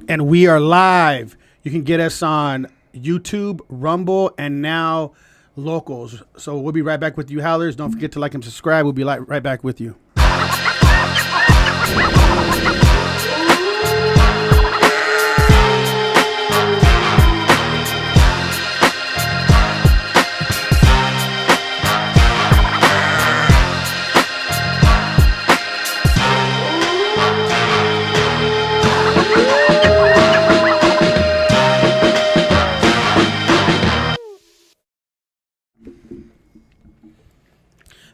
And we are live. You can get us on YouTube, Rumble, and now Locals. So we'll be right back with you, Howlers. Don't forget to like and subscribe. We'll be right back with you.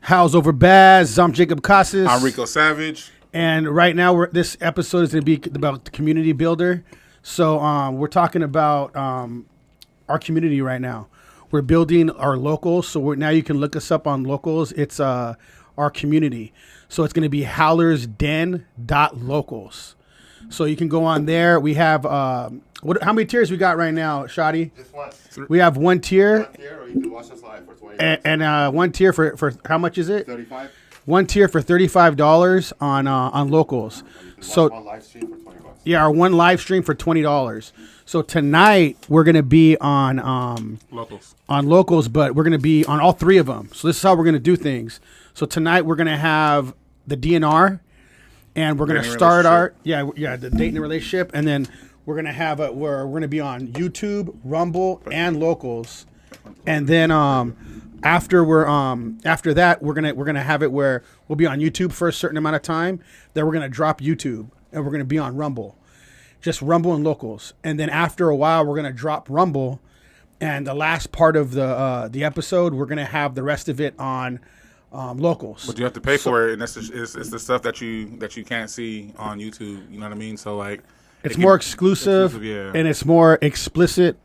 How's over Baz? I'm Jacob Casas. I'm Rico Savage. And right now, this episode is going to be about the community builder. So we're talking about our community right now. We're building our locals. So now you can look us up on locals. It's our community. So it's going to be howlersden.locals. So you can go on there. We have, how many tiers we got right now, Shadi? Just one. We have one tier. One tier, or you can watch us live for $20. And one tier for how much is it? $35. One tier for $35 on locals. So one live stream for $20. yeah, our one live stream for $20. So tonight we're gonna be on locals, but we're gonna be on all three of them. So this is how we're gonna do things. So tonight we're gonna have the DNR, and we're gonna start the date and the relationship, and then we're gonna have it where we're gonna be on YouTube, Rumble, and locals, and then after that we're gonna have it where we'll be on YouTube for a certain amount of time. Then we're gonna drop YouTube, and we're gonna be on Rumble, just Rumble and locals, and then after a while we're gonna drop Rumble, and the last part of the episode we're gonna have the rest of it on locals. But you have to pay for it, and it's the stuff that you can't see on YouTube. You know what I mean? So like, it's more exclusive, yeah. And it's more explicit.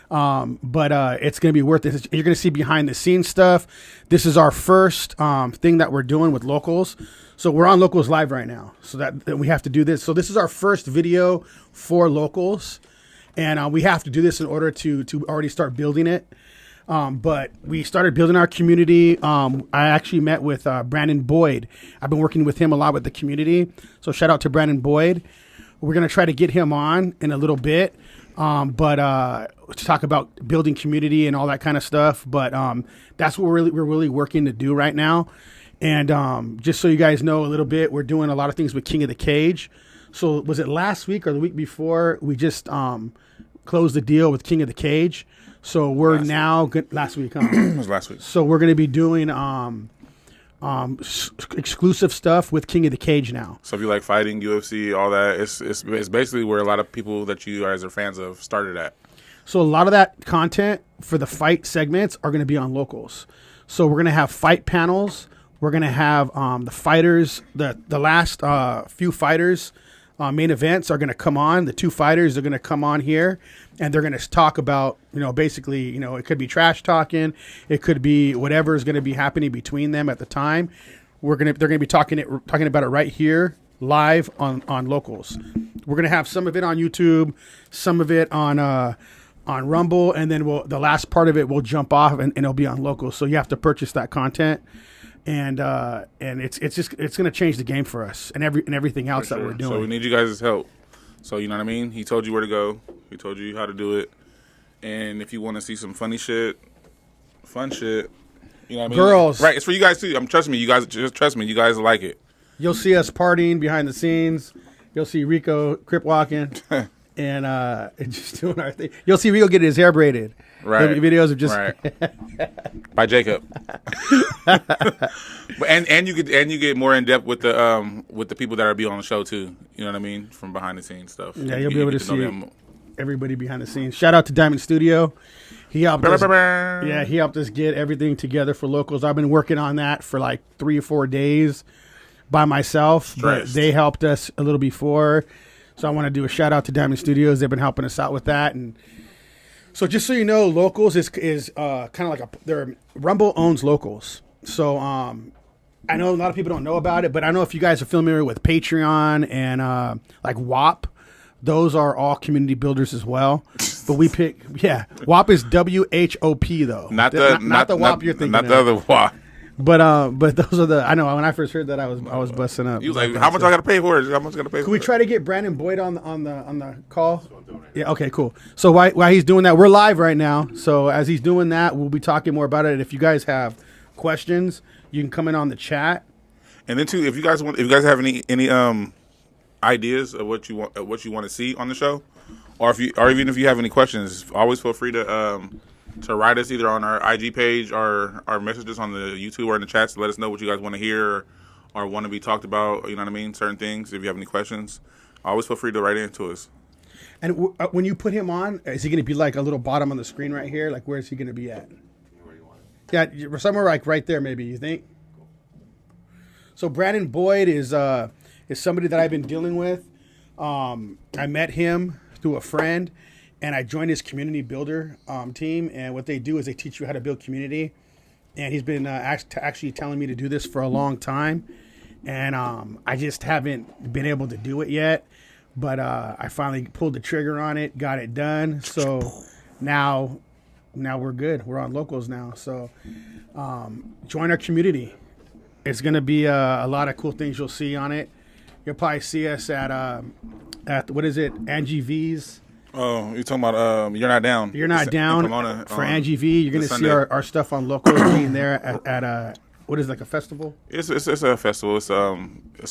But it's going to be worth it. You're going to see behind the scenes stuff. This is our first thing that we're doing with locals. So we're on locals live right now. So that we have to do this. So this is our first video for locals, and we have to do this in order to already start building it. But we started building our community. I actually met with Brandon Boyd. I've been working with him a lot with the community. So shout out to Brandon Boyd. We're going to try to get him on in a little bit. But to talk about building community and all that kind of stuff. But that's what we're really working to do right now. And just so you guys know a little bit, we're doing a lot of things with King of the Cage. So was it last week or the week before we just closed the deal with King of the Cage? So we're last week. It was last week. So we're going to be doing exclusive stuff with King of the Cage now. So if you like fighting, UFC, all that, it's basically where a lot of people that you guys are fans of started at. So a lot of that content for the fight segments are going to be on locals. So we're going to have fight panels. We're going to have the fighters, the last few fighters, main events are going to come on. The two fighters are going to come on here, and they're going to talk about, basically, it could be trash talking. It could be whatever is going to be happening between them at the time. They're going to be talking about it right here live on locals. We're going to have some of it on YouTube, some of it on Rumble, and then the last part of it will jump off and it'll be on locals. So you have to purchase that content. And it's going to change the game for us and everything else that we're doing. So we need you guys' help. So you know what I mean? He told you where to go. He told you how to do it. And if you want to see some fun shit, you know what I mean? Girls. Right, it's for you guys too. Trust me, you guys like it. You'll see us partying behind the scenes. You'll see Rico crip walking and just doing our thing. You'll see Rico getting his hair braided. Right. Videos of just by Jacob. and you get more in depth with the people that are be on the show too. You know what I mean? From behind the scenes stuff. Yeah, you'll be able to see everybody behind the scenes. Shout out to Diamond Studio. He helped us. Yeah, he helped us get everything together for locals. I've been working on that for like 3 or 4 days by myself, but they helped us a little before. So I want to do a shout out to Diamond Studios. They've been helping us out with that. And so just so you know, locals is kind of like Rumble owns locals. So I know a lot of people don't know about it, but I know if you guys are familiar with Patreon and like WAP, those are all community builders as well. But we pick, WAP is WHOP though. Not the WAP you're thinking. Not the other WAP. But those are the. I know when I first heard that I was busting up. He was like, "How much I got to pay for it? How much I got to pay?" Can we try to get Brandon Boyd on the call? Yeah. Okay. Cool. So while he's doing that, we're live right now. So as he's doing that, we'll be talking more about it. And if you guys have questions, you can come in on the chat. And then too, if you guys have any ideas of what you want to see on the show, or even if you have any questions, always feel free to write us either on our IG page or messages on the YouTube or in the chats to let us know what you guys want to hear or want to be talked about. You know what I mean? Certain things. If you have any questions, always feel free to write into us. And when you put him on, is he going to be like a little bottom on the screen right here? Like, where is he going to be at? Where you want it. Yeah, somewhere like right there, maybe. You think? So Brandon Boyd is somebody that I've been dealing with. I met him through a friend, and I joined his community builder team. And what they do is they teach you how to build community. And he's been actually telling me to do this for a long time, and I just haven't been able to do it yet. But I finally pulled the trigger on it, got it done. So now we're good. We're on Locals now. So join our community. It's going to be a lot of cool things you'll see on it. You'll probably see us at what is it, Angie V's. Oh, you're talking about You're Not Down. You're Not Down Pomona, for Angie V. You're going to see our stuff on Locals being there at what is it, like a festival? It's a festival. It's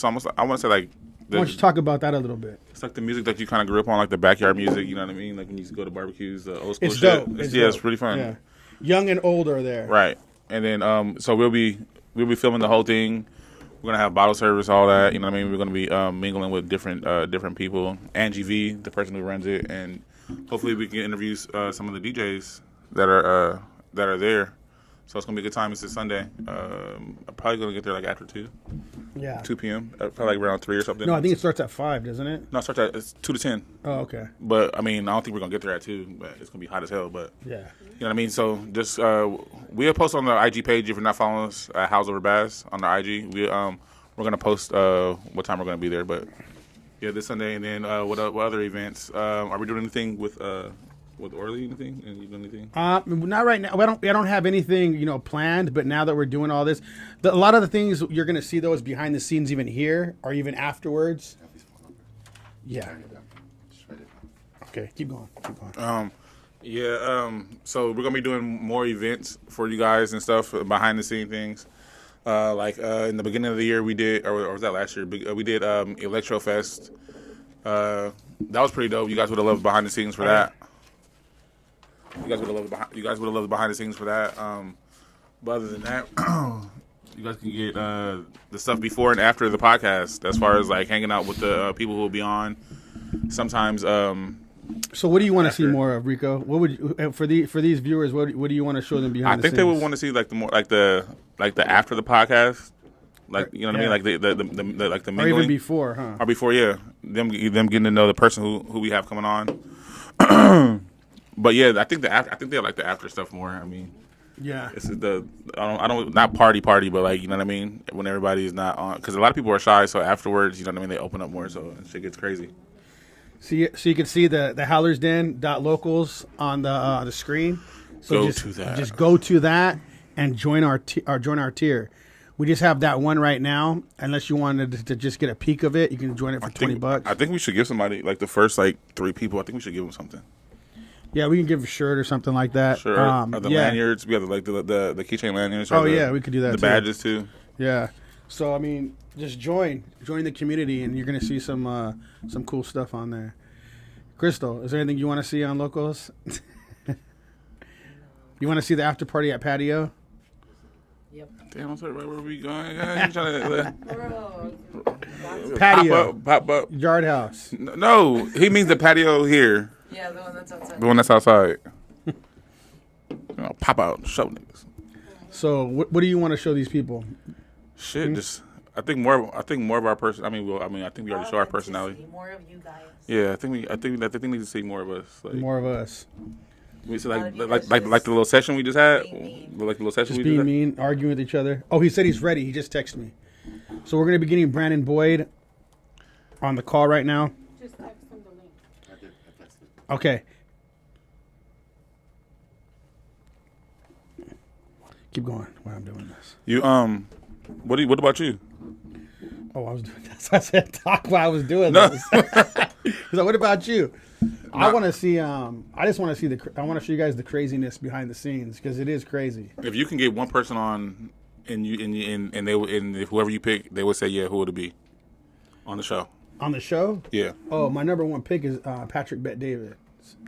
almost, I want to say like. Why don't you talk about that a little bit? It's like the music that you kind of grew up on, like the backyard music. You know what I mean? Like when you used to go to barbecues, the old school It's shit. dope. It's really fun. Yeah. Young and old are there. Right. And then so we'll be filming the whole thing. We're gonna have bottle service, all that. You know what I mean? We're gonna be mingling with different people. Angie V, the person who runs it, and hopefully we can interview some of the DJs that are there. So it's gonna be a good time. It's this Sunday. I'm probably gonna get there like after 2 p.m. Probably like around 3 or something. No, I think it starts at 5, doesn't it? No, it starts at it's 2 to 10. Oh, okay. But I mean, I don't think we're gonna get there at 2. But it's gonna be hot as hell. But Yeah. you know what I mean. So just we'll post on the IG page if you're not following us at House Over Bass on the IG. We're gonna post what time we're gonna be there. But yeah, this Sunday. And then what other events? Are we doing anything with Orly? Anything? And you doing anything? Not right now. I don't have anything planned. But now that we're doing all this, a lot of the things you're gonna see those behind the scenes, even here or even afterwards. Have his phone number. Yeah. Turn it down. Just write it down. Okay. Keep going. So we're gonna be doing more events for you guys and stuff, behind the scene things. In the beginning of the year we did, or was that last year? We did Electrofest. That was pretty dope. You guys would have loved behind the scenes for that. You guys would have loved behind the scenes for that. But other than that, you guys can get the stuff before and after the podcast, as far as like hanging out with the people who will be on. Sometimes. So what do you want to see more of, Rico? What would you, for these viewers? What do you want to show them behind the scenes? I think they would want to see like the after the podcast, like you know what I mean, like the like the mingling. Or even before, huh? Or before, yeah, them getting to know the person who we have coming on. But yeah, I think they like the after stuff more. I mean, Yeah. it's I don't not party, but like you know what I mean, when everybody's not on, because a lot of people are shy. So afterwards, you know what I mean, they open up more, so shit gets crazy. So you can see the Howler's Den .locals on the screen. So just go to that and join our tier. We just have that one right now. Unless you wanted to just get a peek of it, you can join it for $20. I think we should give somebody like the first like 3 people. I think we should give them something. Yeah, we can give a shirt or something like that. Sure. The lanyards. We have the keychain lanyards. Oh yeah, we could do that. The too. badges too. Yeah. So I mean, just join the community, and you're gonna see some cool stuff on there. Crystal, is there anything you want to see on Locals? You want to see the after party at Patio? Yep. Damn, I'm sorry, where are we going? I'm trying to, Patio. Pop up. Yard House. No, he means the patio here. Yeah, the one that's outside. The one that's outside. Pop out, show niggas. So what do you want to show these people? Shit, just I think more of our person. I think we already show our personality. More of you guys. Yeah, I think we need to see more of us. Like, More of us. we see like the little session we just had. being Like the little session Just we being just had. mean, arguing with each other. Oh, he said he's ready. He just texted me. So we're going to be getting Brandon Boyd on the call right now. Just text them the link. I texted. Okay. Keep going while I'm doing this. You what about you? Oh, I was doing this. I said talk while I was doing No. this. So what about you? I want to see. I just want to see I want to show you guys the craziness behind the scenes because it is crazy. If you can get one person on, and if whoever you pick, they would say yeah, who would it be on the show? On the show? Yeah. Oh, my number one pick is Patrick Bet David.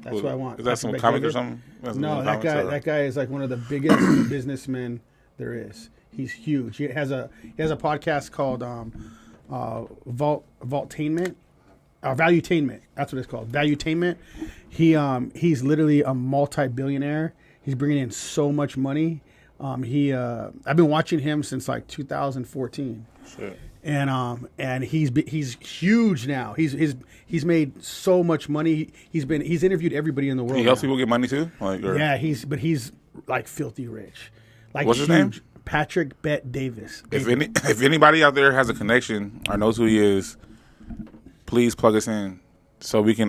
That's what I want. Is that Patrick some Bet comic or David. something? That's No, some that comics, guy. or- That guy is like one of the biggest businessmen there is. He's huge. He has a podcast called Vaultainment. Valuetainment. That's what it's called. Valuetainment. He's literally a multi-billionaire. He's bringing in so much money. I've been watching him since like 2014. Shit. And he's huge now. He's made so much money. He's interviewed everybody in the world. He helps now. people get money too. Yeah, he's like filthy rich. Like What's his name? Patrick Bet Davis. If anybody out there has a connection or knows who he is, please plug us in so we can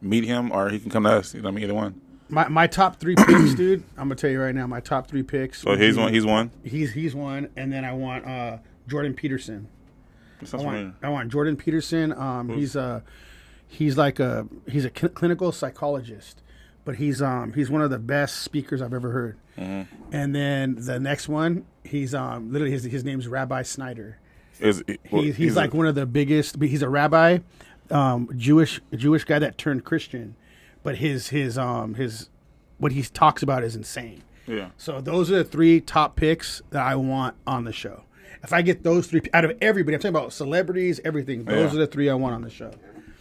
meet him or he can come to us. You know what I mean? Either one. My top 3 picks, dude. I'm gonna tell you right now. My top 3 picks. So he's one. He's one. He's one, and then I want Jordan Peterson. That sounds familiar. I want Jordan Peterson. He's a clinical psychologist, but he's one of the best speakers I've ever heard. Mm-hmm. And then the next one, he's literally his name's Rabbi Snyder. He's like one of the biggest. He's a rabbi, Jewish guy that turned Christian, but his what he talks about is insane. Yeah. So those are the 3 top picks that I want on the show. If I get those 3 out of everybody, I'm talking about celebrities, everything. Those are the 3 I want on the show.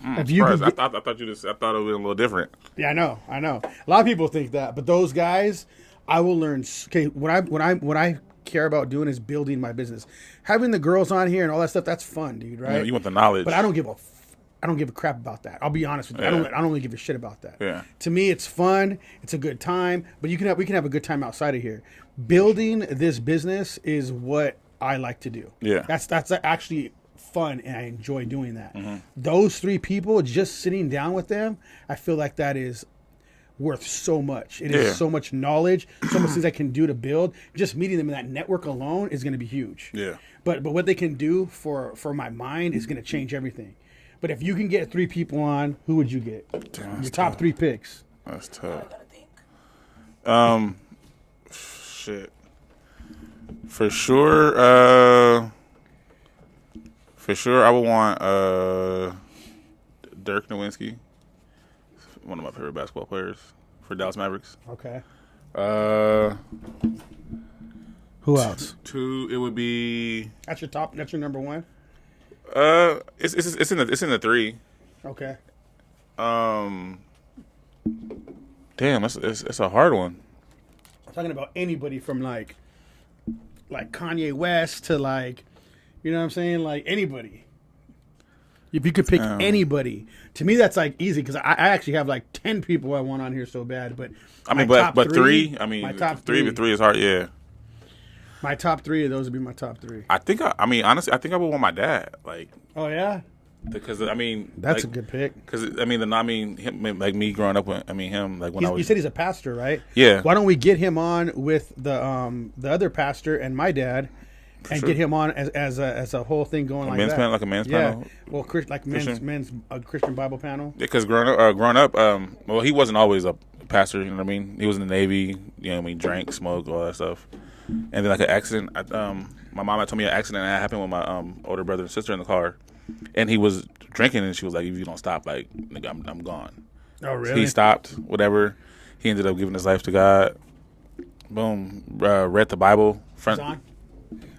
If you could I thought it would have been a little different. yeah, I know. A lot of people think that, but those guys, I will learn. Okay, what I care about doing is building my business. Having the girls on here and all that stuff, that's fun, dude. Right? You want the knowledge, But I don't give a crap about that. I'll be honest with you. Yeah. I don't really give a shit about that. Yeah. To me, it's fun. It's a good time. But we can have a good time outside of here. Building this business is what I like to do. Yeah. That's actually fun, and I enjoy doing that. Mm-hmm. Those 3 people, just sitting down with them, I feel like that is worth so much. It Yeah. is so much knowledge, so much things I can do to build. Just meeting them in that network alone is going to be huge. Yeah. But what they can do for my mind is going to change everything. But if you can get 3 people on, who would you get? Damn, Your top 3 picks. That's tough. I gotta think. Shit. For sure, I would want Dirk Nowitzki, one of my favorite basketball players for Dallas Mavericks. Okay. Who else? 2, it would be That's your top. That's your number 1. it's in the 3. Okay. Damn, it's a hard one. I'm talking about anybody from like Kanye West to like, you know what I'm saying? Like anybody. If you could pick anybody, to me that's like easy because I actually have like 10 people I want on here so bad. But I mean, my top but 3. I mean, my top 3 is hard. Yeah. My top 3 of those would be my top 3. Honestly, I think I would want my dad. Like, Oh yeah, because I mean, that's like, a good pick. Because him, like me growing up with, him, like when I was. You said he's a pastor, right? Yeah. Why don't we get him on with the other pastor and my dad, and sure. get him on as a whole thing going like men's that? panel, like a men's yeah. panel? Well, men's Christian Bible panel. Because growing up, well, he wasn't always a pastor. You know what I mean? He was in the Navy. You know what I mean? Drank, smoked, all that stuff. And then like an accident. My mom had told me an accident that happened with my older brother and sister in the car, and he was drinking, and she was like, "If you don't stop, like, nigga, I'm gone." Oh really? He stopped. Whatever. He ended up giving his life to God. Boom. Read the Bible. He's on?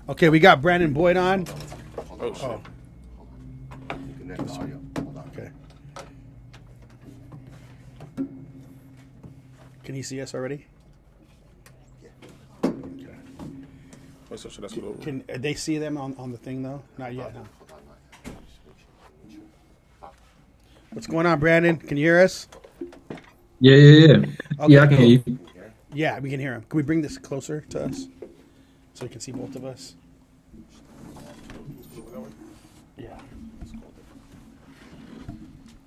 Okay, we got Brandon Boyd on. Oh shit. Oh, Connect the audio. Hold on. okay. Can he see us already? Wait, so should I scoot over? Can they see them on the thing though? Not yet, huh? Hold on. What's going on, Brandon? Can you hear us? Yeah. Okay, Yeah, I can hear you. Yeah, we can hear him. Can we bring this closer to us so we can see both of us? Yeah.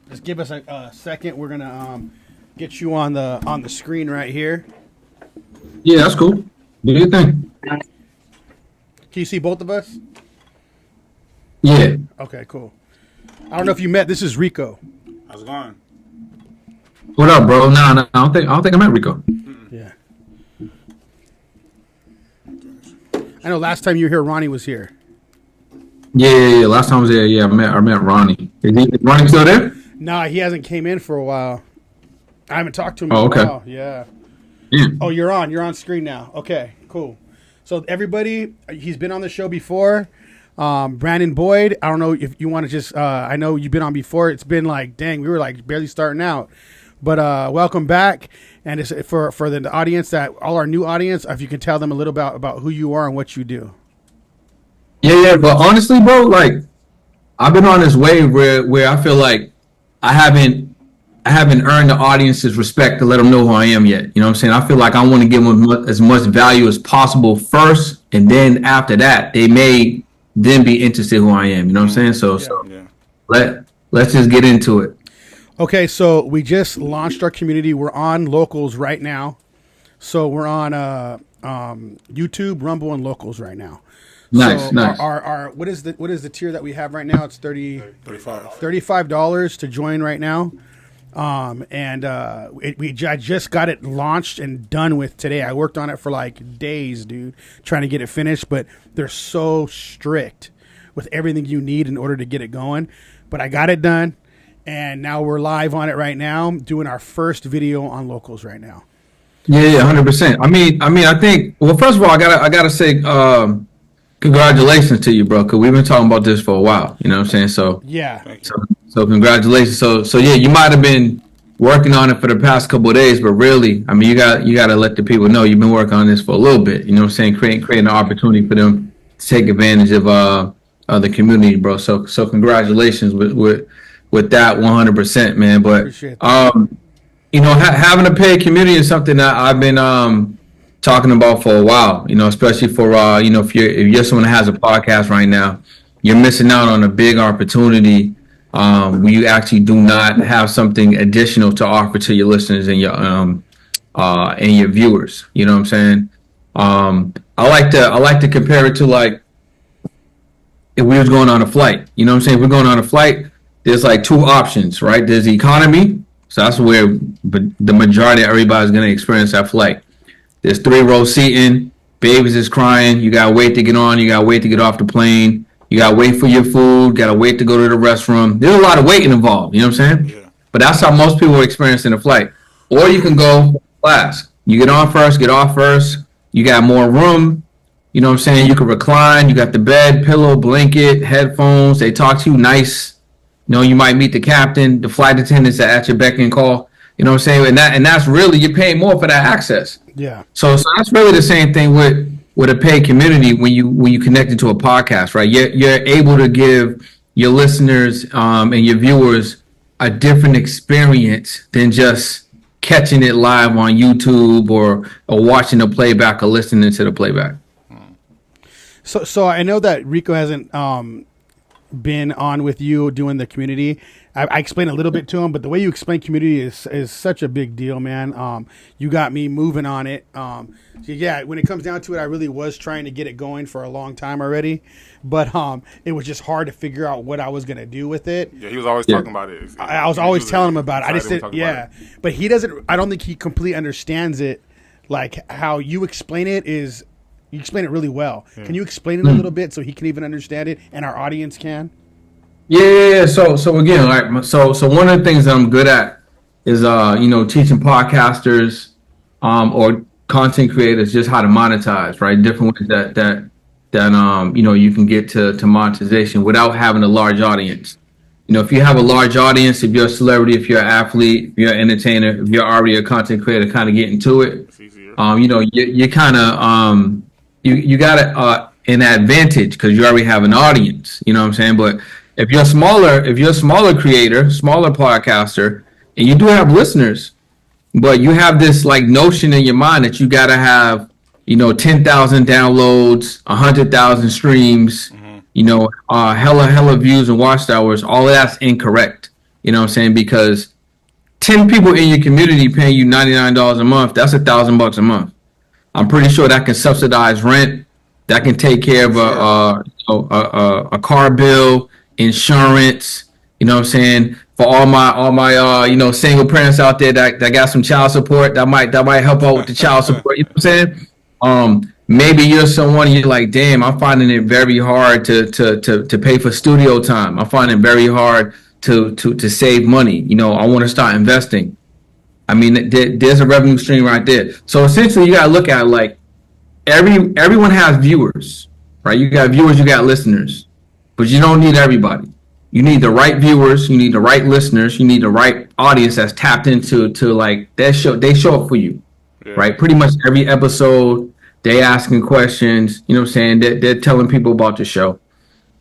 Just give us a second. We're gonna get you on the screen right here. Yeah, that's cool. Do your thing. Can you see both of us? Yeah. Okay, cool. I don't know if you met. This is Rico. How's it going? What up, bro? Nah, I don't think I met Rico. Yeah. I know last time you were here, Ronnie was here. Yeah. Last time I was there, I met Ronnie. Is Ronnie still there? Nah, he hasn't came in for a while. I haven't talked to him in Oh, a okay. while. Yeah. Yeah. Oh, you're on. You're on screen now. Okay, cool. So everybody, he's been on the show before. Brandon Boyd. I don't know if you want to just. I know you've been on before. It's been like, dang, we were like barely starting out. But welcome back, and it's for the audience, that all our new audience, if you can tell them a little about who you are and what you do. Yeah. But honestly, bro, like I've been on this wave where I feel like I haven't earned the audience's respect to let them know who I am yet. You know what I'm saying? I feel like I want to give them as much value as possible first, and then after that, they may then be interested who I am. You know what I'm saying? So Yeah. let's just get into it. Okay, so we just launched our community. We're on Locals right now. So we're on YouTube, Rumble, and Locals right now. Nice, so nice. Our what is the tier that we have right now? It's 35. $35 to join right now. I just got it launched and done with today. I worked on it for like days, dude, trying to get it finished, but they're so strict with everything you need in order to get it going. But I got it done, and now we're live on it right now, doing our first video on Locals right now. Yeah, 100%. I mean, I think. Well, first of all, I gotta say, congratulations to you, bro, because we've been talking about this for a while. You know what I'm saying? So Yeah. so congratulations. So yeah, you might have been working on it for the past couple of days, but really, I mean, you got to let the people know you've been working on this for a little bit. You know what I'm saying? Creating an opportunity for them to take advantage of the community, bro. So congratulations with that 100%, man. But Appreciate that. having a paid community is something that I've been talking about for a while. You know, especially for if you're someone that has a podcast right now, you're missing out on a big opportunity when you actually do not have something additional to offer to your listeners and your viewers. You know what I'm saying? I like to compare it to like if we was going on a flight. You know what I'm saying? If we're going on a flight, there's like two options, right? There's the economy, so that's where the majority of everybody's gonna experience that flight. There's 3-row seating, babies is crying, you gotta wait to get on, you gotta wait to get off the plane, you gotta wait for your food, gotta wait to go to the restroom. There's a lot of waiting involved, you know what I'm saying? Yeah. But that's how most people experience in a flight. Or you can go class. You get on first, get off first, you got more room, you know what I'm saying? You can recline, you got the bed, pillow, blanket, headphones, they talk to you nice. You know, you might meet the captain, the flight attendants at your beck and call. You know what I'm saying? And that's really, you're paying more for that access. Yeah. So that's really the same thing with a paid community when you connect it to a podcast, right? You're able to give your listeners and your viewers a different experience than just catching it live on YouTube or watching the playback or listening to the playback. So I know that Rico hasn't been on with you doing the community. I explained a little bit to him, but the way you explain community is such a big deal, man. You got me moving on it. So yeah, when it comes down to it, I really was trying to get it going for a long time already, but it was just hard to figure out what I was gonna do with it. Yeah, he was always talking about it. I was always telling him about it. I just excited did, we talked yeah, about it. but he doesn't. I don't think he completely understands it. Like how you explain it is, you explain it really well. Can you explain it a little bit so he can even understand it and our audience can? Yeah. So again, like so one of the things that I'm good at is teaching podcasters or content creators just how to monetize, right? Different ways that you can get to monetization without having a large audience. You know, if you have a large audience, if you're a celebrity, if you're an athlete, if you're an entertainer, if you're already a content creator, kind of getting to it, It's easier. you kind of you got an advantage because you already have an audience. You know what I'm saying? But if you're a smaller creator, smaller podcaster, and you do have listeners, but you have this like notion in your mind that you got to have 10,000 downloads, 100,000 streams, hella views and watch hours. All of that's incorrect. You know what I'm saying? Because 10 people in your community paying you $99 a month, that's $1,000 a month. I'm pretty sure that can subsidize rent. That can take care of a car bill, insurance. You know what I'm saying? For all my single parents out there that got some child support, that might help out with the child support. You know what I'm saying? Maybe you're someone you're like, damn, I'm finding it very hard to pay for studio time. I'm finding it very hard to save money. You know, I want to start investing. I mean, there's a revenue stream right there. So essentially, you got to look at it like everyone has viewers, right? You got viewers, you got listeners, but you don't need everybody. You need the right viewers, you need the right listeners, you need the right audience that's tapped into like they show up for you, right? Pretty much every episode, they asking questions. You know what I'm saying? They're telling people about the show,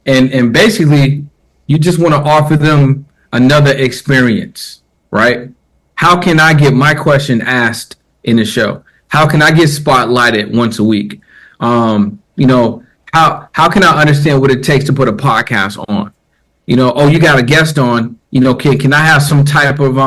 and basically, you just want to offer them another experience, right? How can I get my question asked in the show? How can I get spotlighted once a week? You know, how can I understand what it takes to put a podcast on? You know, oh, you got a guest on, you know, can I have some type of,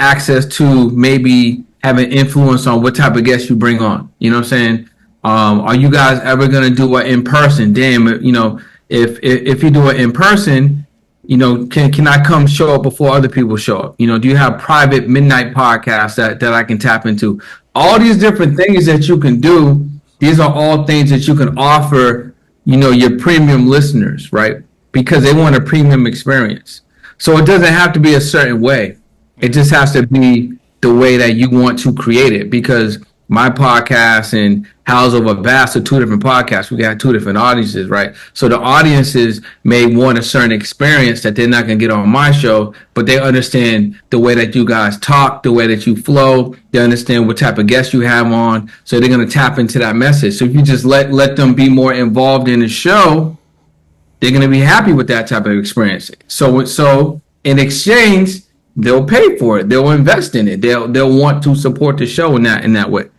access to maybe have an influence on what type of guest you bring on? You know what I'm saying? Are you guys ever going to do it in person? Damn, you know, if you do it in person, you know, can I come show up before other people show up? You know, do you have private midnight podcasts that I can tap into? All these different things that you can do, these are all things that you can offer, you know, your premium listeners, right? Because they want a premium experience. So it doesn't have to be a certain way. It just has to be the way that you want to create it. Because my podcast and House Over Bass are two different podcasts. We got two different audiences, right? So the audiences may want a certain experience that they're not going to get on my show, but they understand the way that you guys talk, the way that you flow. They understand what type of guests you have on. So they're going to tap into that message. So if you just let them be more involved in the show, they're going to be happy with that type of experience. So in exchange, they'll pay for it. They'll invest in it. They'll want to support the show in that way.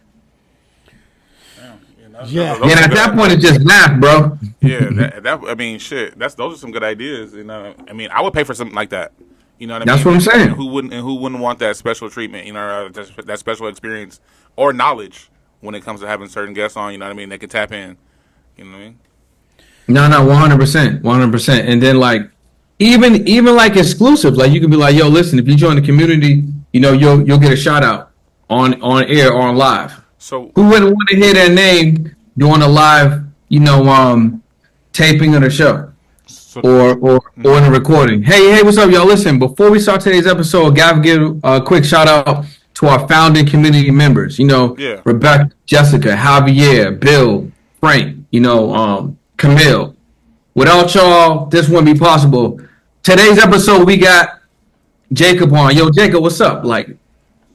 Yeah. And at that point, it's just math, bro. Yeah, that I mean, shit. Those are some good ideas. You know, I mean, I would pay for something like that. You know what I mean? That's what I'm saying. And who wouldn't want that special treatment? You know, that special experience or knowledge when it comes to having certain guests on. You know what I mean? They can tap in. You know what I mean? No, 100%. And then like even like exclusive, like you can be like, yo, listen, if you join the community, you know, you'll get a shout out on air or on live. So who wouldn't want to hear their name during a live, you know, taping of the show or in the recording? Hey, what's up, y'all? Listen, before we start today's episode, gotta give a quick shout out to our founding community members. You know, Rebecca, Jessica, Javier, Bill, Frank, you know, Camille. Without y'all, this wouldn't be possible. Today's episode, we got Jacob on. Yo, Jacob, what's up? Like,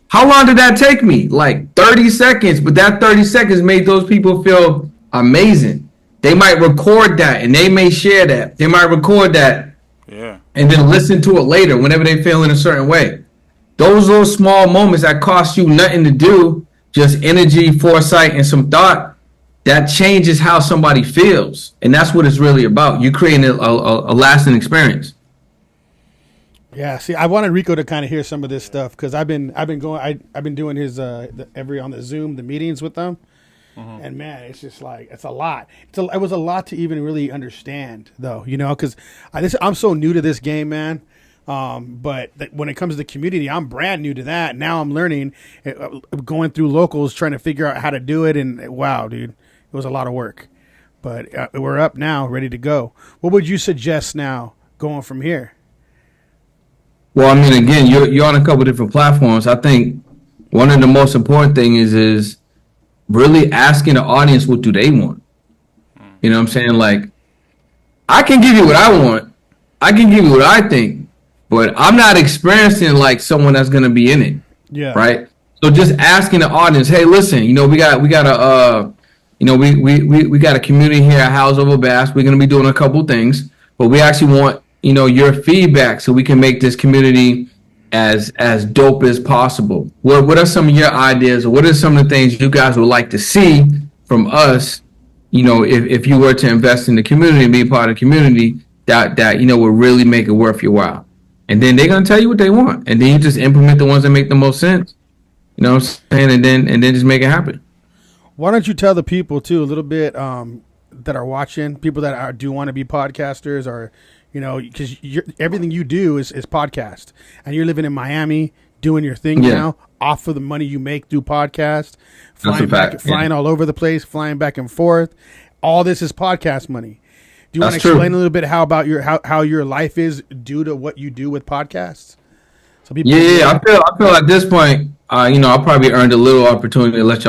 how long did that take me? Like 30 seconds, but that 30 seconds made those people feel amazing. They might record that and they may share that. They might record that and then listen to it later whenever they feel in a certain way. Those little small moments that cost you nothing to do, just energy, foresight, and some thought, that changes how somebody feels. And that's what it's really about. You're creating a lasting experience. Yeah, see, I wanted Rico to kind of hear some of this stuff because I've been doing his on the Zoom, the meetings with them, and man, it's just like it's a lot. It was a lot to even really understand, though, you know, because I'm so new to this game, man. But when it comes to the community, I'm brand new to that. Now I'm learning, going through locals, trying to figure out how to do it, and wow, dude, it was a lot of work. But we're up now, ready to go. What would you suggest now going from here? Well, I mean, again, you're on a couple different platforms. I think one of the most important things is really asking the audience, what do they want? You know what I'm saying? Like, I can give you what I want. I can give you what I think, but I'm not experiencing like someone that's going to be in it. Yeah. Right. So just asking the audience, hey, listen, you know, we got a community here at House Over Bass. We're going to be doing a couple things, but we actually want, you know, your feedback so we can make this community as dope as possible. What are some of your ideas, or what are some of the things you guys would like to see from us, you know, if you were to invest in the community and be part of the community that you know will really make it worth your while? And then they're going to tell you what they want, and then you just implement the ones that make the most sense. You know what I'm saying? And then just make it happen. Why don't you tell the people too a little bit that are watching, people that do want to be podcasters, or because everything you do is podcast, and you're living in Miami doing your thing now off of the money you make through podcast, flying all over the place, flying back and forth. All this is podcast money. Do you want to explain a little bit how your life is due to what you do with podcasts? So people I feel at this point, I probably earned a little opportunity to let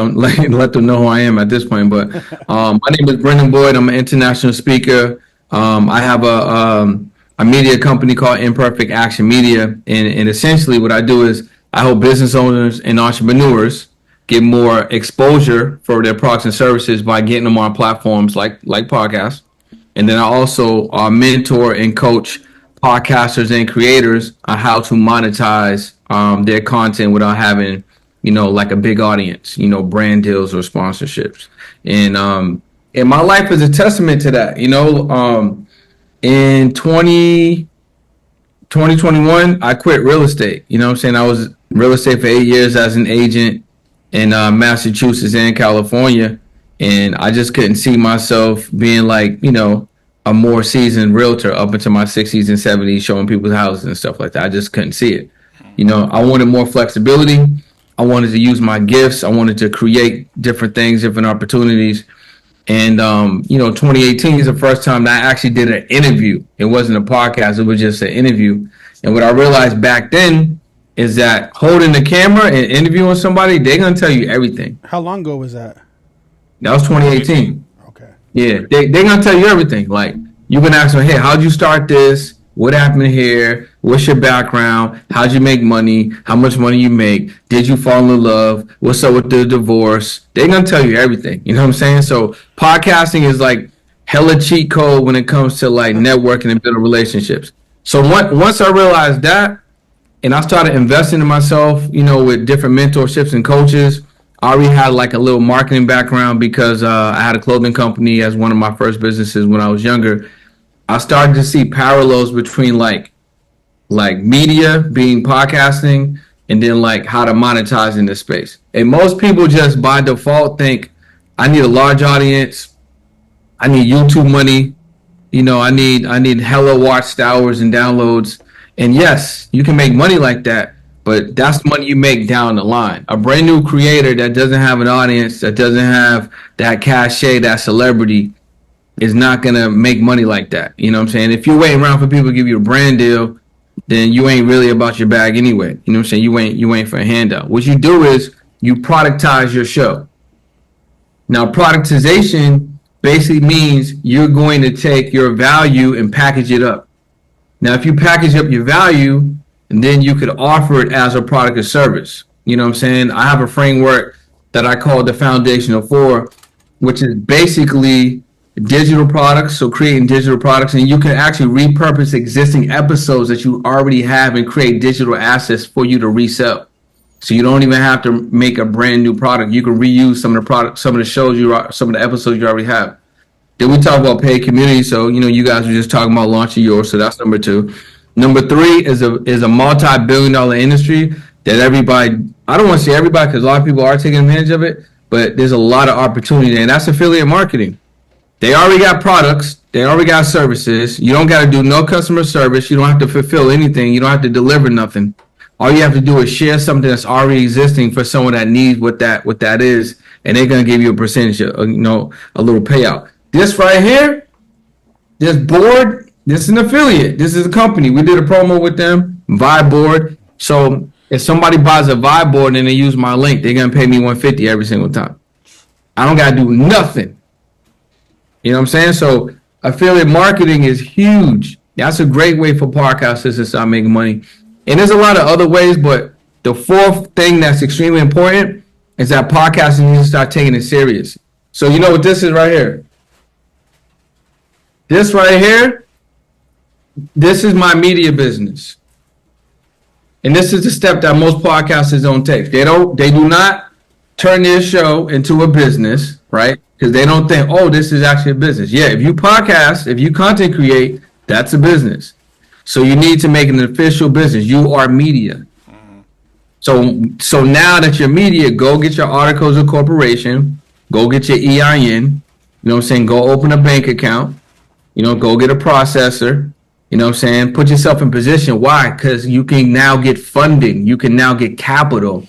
them know who I am at this point. But my name is Brendan Boyd. I'm an international speaker. I have a media company called Imperfect Action Media, and essentially what I do is I help business owners and entrepreneurs get more exposure for their products and services by getting them on platforms like podcasts. And then I also mentor and coach podcasters and creators on how to monetize their content without having, like a big audience, brand deals or sponsorships. And my life is a testament to that. In 2021, I quit real estate. You know what I'm saying? I was real estate for 8 years as an agent in Massachusetts and California. And I just couldn't see myself being like, a more seasoned realtor up into my 60s and 70s, showing people's houses and stuff like that. I just couldn't see it. I wanted more flexibility. I wanted to use my gifts. I wanted to create different things, different opportunities. And, 2018 is the first time that I actually did an interview. It wasn't a podcast. It was just an interview. And what I realized back then is that holding the camera and interviewing somebody, they're going to tell you everything. How long ago was that? That was 2018. Okay. Yeah, they're going to tell you everything. Like, you can ask them, hey, how'd you start this? What happened here? What's your background? How'd you make money? How much money you make? Did you fall in love? What's up with the divorce? They're going to tell you everything. You know what I'm saying? So podcasting is like hella cheat code when it comes to like networking and building relationships. So once I realized that, and I started investing in myself, with different mentorships and coaches, I already had like a little marketing background because I had a clothing company as one of my first businesses when I was younger. I started to see parallels between like media being podcasting and then like how to monetize in this space. And most people just by default think I need a large audience. I need YouTube money. I need hella watched hours and downloads. And yes, you can make money like that, but that's money you make down the line. A brand new creator that doesn't have an audience, that doesn't have that cachet, that celebrity, is not going to make money like that. You know what I'm saying? If you're waiting around for people to give you a brand deal, then you ain't really about your bag anyway. You know what I'm saying? You ain't for a handout. What you do is you productize your show. Now, productization basically means you're going to take your value and package it up. Now, if you package up your value, and then you could offer it as a product or service. You know what I'm saying? I have a framework that I call the Foundational 4, which is basically digital products. So creating digital products, and you can actually repurpose existing episodes that you already have and create digital assets for you to resell. So you don't even have to make a brand new product. You can reuse some of the products, some of the shows some of the episodes you already have. Then we talk about paid community. So, you guys were just talking about launching yours. So that's number 2. Number 3 is a multi-billion-dollar industry that everybody, I don't want to say everybody because a lot of people are taking advantage of it, but there's a lot of opportunity there, and that's affiliate marketing. They already got products. They already got services. You don't got to do no customer service. You don't have to fulfill anything. You don't have to deliver nothing. All you have to do is share something that's already existing for someone that needs what that is, and they're going to give you a percentage, a little payout. This right here, this board, this is an affiliate. This is a company. We did a promo with them, Vibe Board. So if somebody buys a Vibe Board and they use my link, they're going to pay me $150 every single time. I don't got to do nothing. You know what I'm saying? So affiliate marketing is huge. That's a great way for podcasters to start making money. And there's a lot of other ways, but the 4th thing that's extremely important is that podcasting needs to start taking it serious. So you know what this is right here? This right here, this is my media business. And this is the step that most podcasters don't take. They do not turn their show into a business, right? Because they don't think, oh, this is actually a business. Yeah, if you podcast, if you content create, that's a business. So you need to make an official business. You are media. So now that you're media, go get your articles of corporation, go get your EIN, you know what I'm saying? Go open a bank account, go get a processor, you know what I'm saying? Put yourself in position. Why? Because you can now get funding, you can now get capital.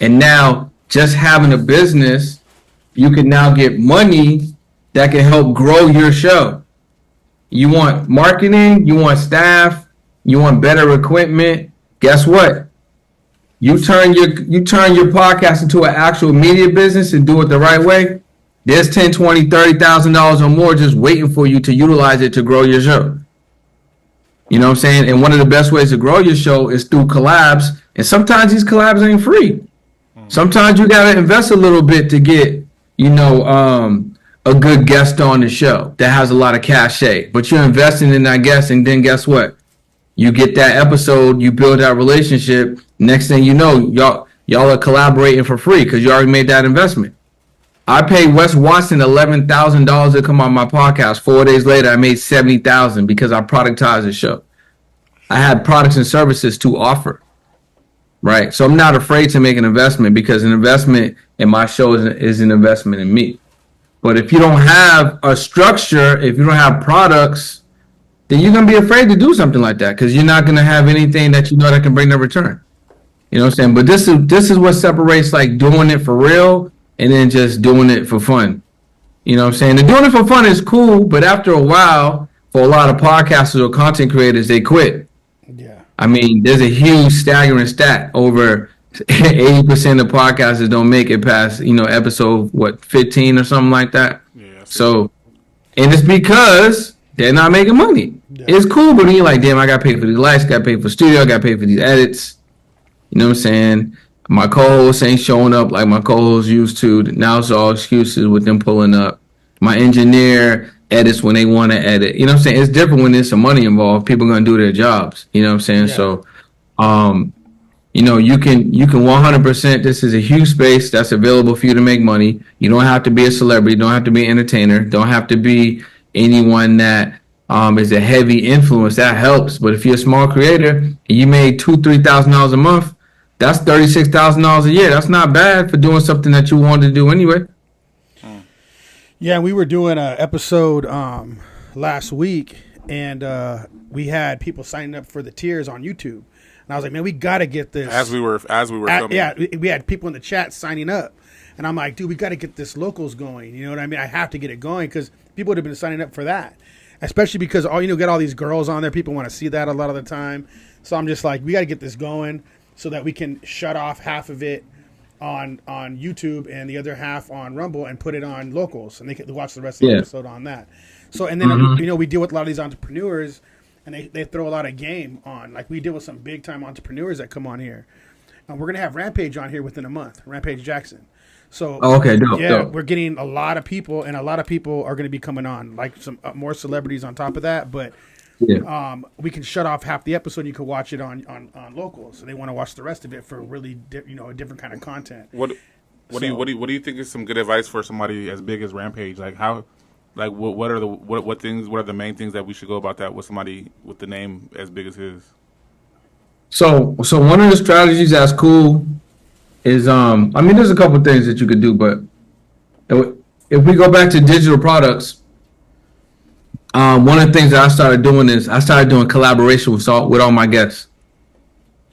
And now just having a business, you can now get money that can help grow your show. You want marketing, you want staff, you want better equipment. Guess what? You turn your podcast into an actual media business and do it the right way. There's $10, $20, $30,000 or more just waiting for you to utilize it to grow your show. You know what I'm saying? And one of the best ways to grow your show is through collabs. And sometimes these collabs ain't free. Sometimes you gotta invest a little bit to get, a good guest on the show that has a lot of cachet. But you're investing in that guest, and then guess what? You get that episode, you build that relationship. Next thing you know, y'all are collaborating for free because you already made that investment. I paid Wes Watson $11,000 to come on my podcast. 4 days later, I made $70,000 because I productized the show. I had products and services to offer. Right. So I'm not afraid to make an investment because an investment in my show is an investment in me. But if you don't have a structure, if you don't have products, then you're going to be afraid to do something like that because you're not going to have anything that that can bring the return. You know what I'm saying? But this is what separates like doing it for real and then just doing it for fun. You know what I'm saying? And doing it for fun is cool, but after a while, for a lot of podcasters or content creators, they quit. Yeah. I mean, there's a huge staggering stat. Over 80% of podcasters don't make it past, episode 15 or something like that. Yeah. So, and it's because they're not making money. Yeah. It's cool, but then you're like, damn, I got paid for these lights, got paid for studio, got paid for these edits. You know what I'm saying? My co-hosts ain't showing up like my co-hosts used to. Now it's all excuses with them pulling up. My engineer edits when they want to edit. You know what I'm saying? It's different when there's some money involved. People are going to do their jobs. You know what I'm saying? Yeah. So, you can 100%. This is a huge space that's available for you to make money. You don't have to be a celebrity. Don't have to be an entertainer. Don't have to be anyone that is a heavy influence. That helps. But if you're a small creator and you made $2,000-$3,000 a month, that's $36,000 a year. That's not bad for doing something that you wanted to do anyway. Yeah, we were doing an episode last week, and we had people signing up for the tiers on YouTube. And I was like, man, we got to get this. As we were filming. Yeah, we had people in the chat signing up. And I'm like, dude, we got to get this locals going. You know what I mean? I have to get it going because people would have been signing up for that. Especially because, get all these girls on there. People want to see that a lot of the time. So I'm just like, we got to get this going so that we can shut off half of it on YouTube and the other half on Rumble and put it on locals, and they can watch the rest of the episode on that. So, and then we deal with a lot of these entrepreneurs, and they throw a lot of game on. Like we deal with some big time entrepreneurs that come on here. We're gonna have Rampage on here within a month. Rampage Jackson. So okay, dope, dope. We're getting a lot of people, and a lot of people are going to be coming on, like some more celebrities on top of that. But we can shut off half the episode. And you can watch it on local, so they want to watch the rest of it for really a different kind of content. What do you think is some good advice for somebody as big as Rampage? Like what are the main things that we should go about that with somebody with the name as big as his? So one of the strategies that's cool is there's a couple things that you could do, but if we go back to digital products. One of the things that I started doing is I started doing collaboration with all my guests.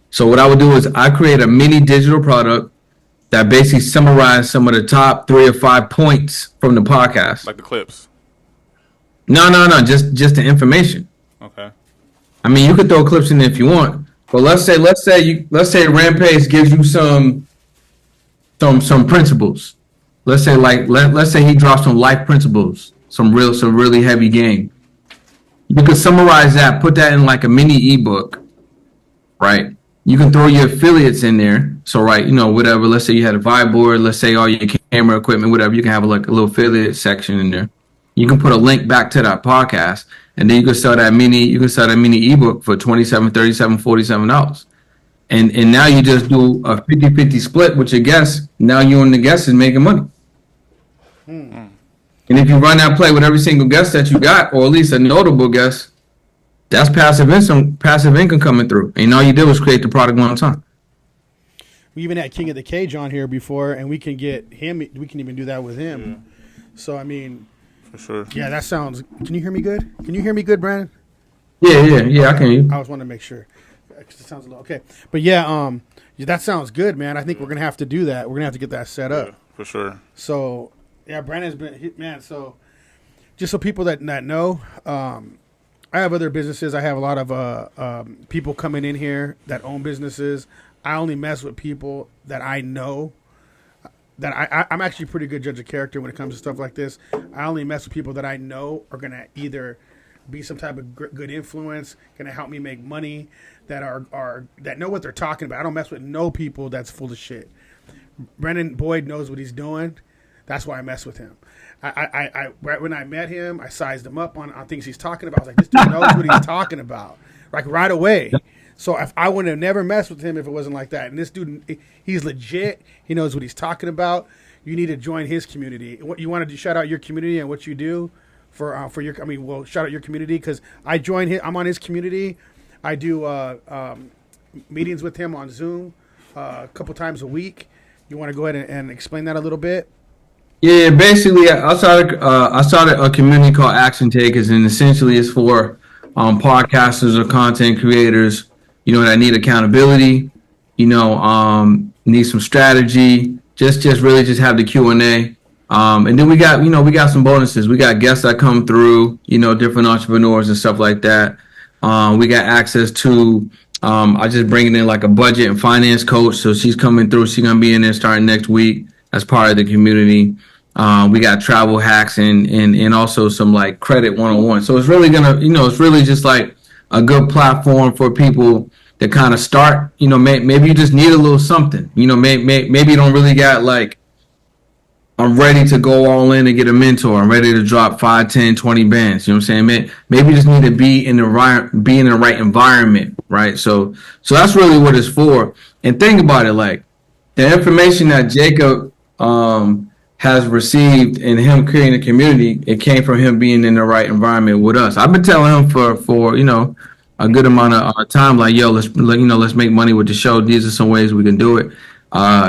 So what I would do is I create a mini digital product that basically summarized some of the top 3 or 5 points from the podcast. Like the clips? No, just the information. Okay. I mean, you could throw clips in if you want, but let's say Rampage gives you some principles. Let's say he drops some life principles, some really heavy game. You could summarize that, put that in like a mini ebook, right? You can throw your affiliates in there. So, right, whatever. Let's say you had a vibe board. Let's say all your camera equipment, whatever. You can have like a little affiliate section in there. You can put a link back to that podcast, and then you can sell that mini ebook for $27, $37, $47. And now you just do a 50-50 split with your guests. Now you and the guest is making money. And if you run that play with every single guest that you got, or at least a notable guest, that's passive income coming through. And all you did was create the product one time. We even had King of the Cage on here before, and we can get him. We can even do that with him. So I mean, For sure. yeah, that sounds. Can you hear me good? Can you hear me good, Brandon? Yeah, I can hear you. I was wanting to make sure. 'Cause it sounds a little okay, but yeah, that sounds good, man. I think we're gonna have to do that. We're gonna have to get that set up. Yeah, for sure. So yeah, Brandon's been man. So just so people that know, I have other businesses. I have a lot of people coming in here that own businesses. I only mess with people that I know. That I'm actually a pretty good judge of character when it comes to stuff like this. I only mess with people that I know are gonna either be some type of good influence, gonna help me make money, that are that know what they're talking about. I don't mess with no people that's full of shit. Brendan Boyd knows what he's doing. That's why I mess with him. I right when I met him, I sized him up on things he's talking about. I was like, this dude knows what he's talking about, like right away. So if I would have never messed with him if it wasn't like that. And this dude, he's legit. He knows what he's talking about. You need to join his community. What you want to do? Shout out your community and what you do for your. I mean, well, shout out your community because I joined him. I'm on his community. I do meetings with him on Zoom a couple times a week. You want to go ahead and explain that a little bit? Yeah, basically, I started a community called Action Takers, and essentially it's for podcasters or content creators, that need accountability, need some strategy, just really just have the Q&A. And then we got some bonuses. We got guests that come through, different entrepreneurs and stuff like that. We got access to, I just bringing in like a budget and finance coach. So she's coming through. She's going to be in there starting next week as part of the community. We got travel hacks and also some like credit 101. So it's really it's really just like a good platform for people to kind of start, maybe you just need a little something, maybe you don't really got like, I'm ready to go all in and get a mentor. I'm ready to drop 5, 10, 20 bands. You know what I'm saying? Maybe you just need to be in the right environment, right? So that's really what it's for. And think about it, like the information that Jacob has received in him creating a community, it came from him being in the right environment with us. I've been telling him for a good amount of time, like, yo, let's make money with the show. These are some ways we can do it.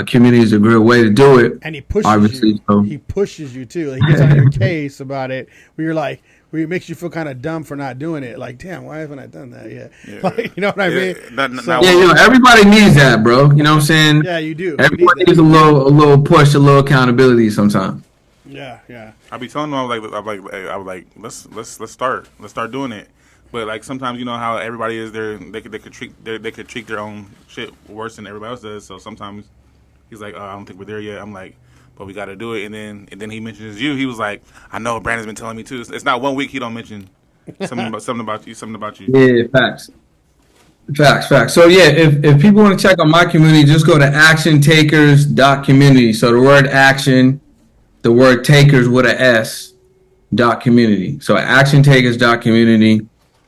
Community is a great way to do it. And he pushes obviously, you. so. He pushes you too. Like, he gets on your case about it. Where you're like, where it makes you feel kind of dumb for not doing it. Like, damn, why haven't I done that yet? Yeah. Like, you know what I mean? Everybody needs that, bro. You know what I'm saying? Yeah, you do. Everybody needs a little push, a little accountability sometimes. Yeah. I be telling them, I was like, let's start doing it. But like sometimes you know how everybody is there, they could treat their own shit worse than everybody else does. So sometimes he's like, I don't think we're there yet. I'm like, but we got to do it. And then he mentions you. He was like, I know Brandon's been telling me too. It's not 1 week he don't mention something about you. Yeah, facts. So yeah, if people want to check out my community, just go to actiontakers.community. So the word action, the word takers with a S, .community. So actiontakers.community.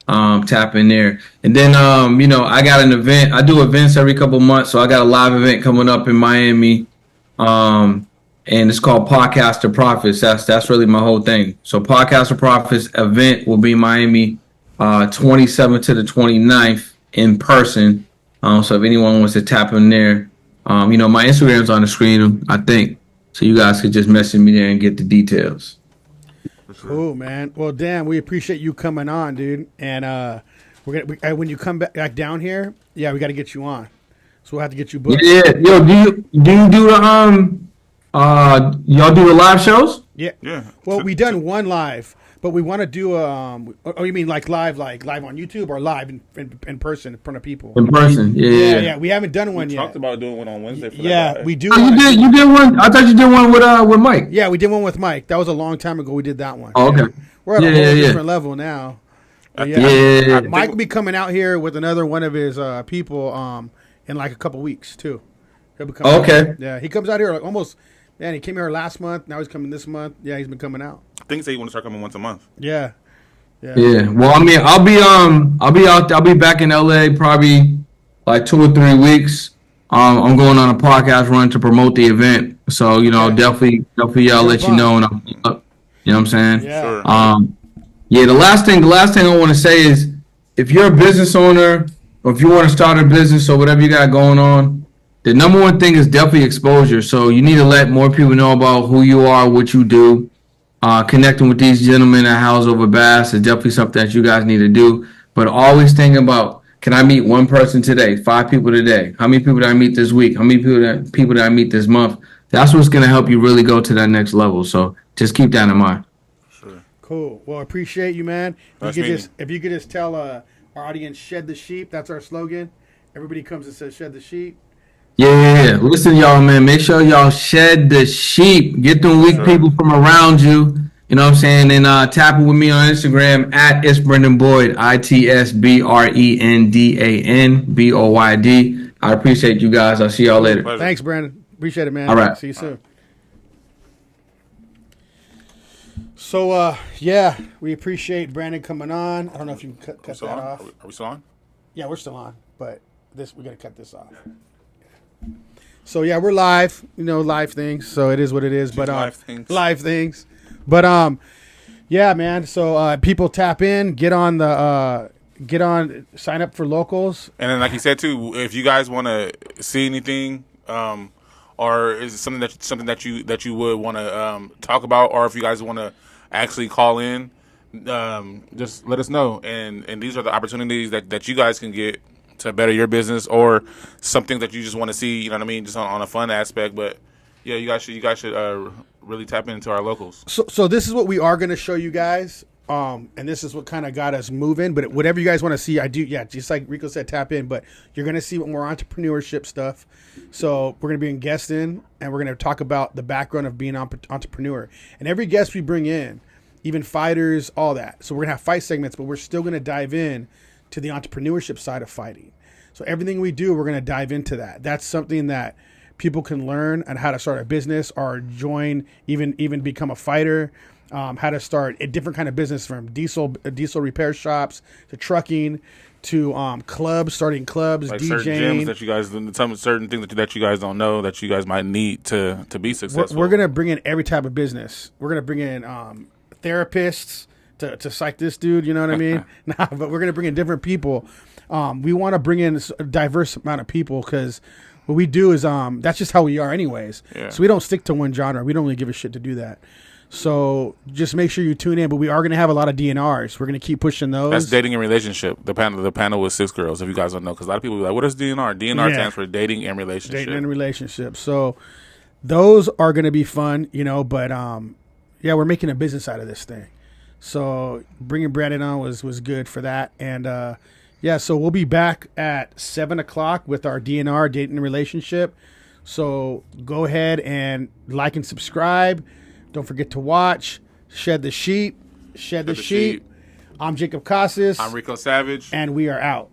Tap in there. And then, I got an event. I do events every couple months. So I got a live event coming up in Miami. And it's called Podcast to Profits. That's really my whole thing. So Podcast to Profits event will be Miami, 27th to the 29th in person. So if anyone wants to tap in there, my Instagram's on the screen, I think. So you guys could just message me there and get the details. Cool, man. Well, damn, we appreciate you coming on, dude. And when you come back down here, yeah, we got to get you on. So we'll have to get you booked. Yeah. Yo, do you do the y'all do the live shows? Yeah. Yeah. Well, we done one live, but we want to do oh, you mean like live on YouTube or live in person in front of people? In person. Yeah. We haven't done one We yet. talked about doing one on Wednesday. For Yeah, that we do. Oh, you did one. I thought you did one with Mike. Yeah, we did one with Mike. That was a long time ago. We did that one. Oh, okay. We're at a whole different level now. But Yeah. Mike will be coming out here with another one of his people in like a couple weeks too. He'll be coming Okay. out. Yeah, he comes out here like almost. Man, he came here last month. Now he's coming this month. Yeah, he's been coming out. I think they want to start coming once a month. Yeah. Well, I mean, I'll be back in LA probably like 2 or 3 weeks. I'm going on a podcast run to promote the event. So, definitely I'll let you know. And you know what I'm saying? Yeah. Sure. The last thing I want to say is if you're a business owner or if you want to start a business or whatever you got going on, the number one thing is definitely exposure. So you need to let more people know about who you are, what you do. Connecting with these gentlemen at House Over Bass is definitely something that you guys need to do. But always thinking about, can I meet one person today, 5 people today? How many people did I meet this week? How many people did I meet this month? That's what's going to help you really go to that next level. So just keep that in mind. Sure. Cool. Well, I appreciate you, man. Nice If you could just tell our audience, shed the sheep. That's our slogan. Everybody comes and says, shed the sheep. Yeah. Listen, y'all, man. Make sure y'all shed the sheep. Get them weak people from around you. You know what I'm saying? And tap it with me on Instagram at It's Brendan Boyd, ITSBRENDANBOYD. I appreciate you guys. I'll see y'all later. Pleasure. Thanks, Brandon. Appreciate it, man. All right. See you soon. So, yeah, we appreciate Brandon coming on. I don't know if you can cut that Still on? off. Are we still on? Yeah, we're still on, but we got to cut this off. So yeah, we're live. Live things. So it is what it is. But live things. Live things. But yeah, man. So people tap in, sign up for locals. And then, like you said too, if you guys want to see anything, or is it something that you would want to talk about, or if you guys want to actually call in, just let us know. And these are the opportunities that you guys can get to better your business, or something that you just want to see. You know what I mean? Just on a fun aspect. But yeah, you guys should really tap into our locals. So this is what we are going to show you guys. And this is what kind of got us moving. But whatever you guys want to see, I do. Yeah, just like Rico said, tap in. But you're going to see more entrepreneurship stuff. So we're going to be guesting, and we're going to talk about the background of being an entrepreneur. And every guest we bring in, even fighters, all that. So we're going to have fight segments, but we're still going to dive in to the entrepreneurship side of fighting. So everything we do, we're going to dive into that. That's something that people can learn on how to start a business or join, even become a fighter. How to start a different kind of business, from diesel repair shops to trucking to clubs, starting clubs, Like DJing. certain gyms that you guys, certain things that you guys don't know that you guys might need to be successful. We're gonna bring in every type of business. We're gonna bring in therapists to psych this dude. You know what I mean? Nah, but we're gonna bring in different people. We want to bring in a diverse amount of people, because what we do is that's just how we are, anyways. Yeah. So we don't stick to one genre. We don't really give a shit to do that. So just make sure you tune in. But we are going to have a lot of DNRs. We're going to keep pushing those. That's dating and relationship. The panel with 6 girls. If you guys don't know, because a lot of people be like, "What is DNR?" DNR stands for dating and relationship. Dating and relationships. So those are going to be fun, But yeah, we're making a business out of this thing. So bringing Brandon on was good for that. And yeah, so we'll be back at 7:00 with our DNR, dating and relationship. So go ahead and like and subscribe. Don't forget to watch. Shed the sheep. Shed the sheep. I'm Jacob Casas. I'm Rico Savage. And we are out.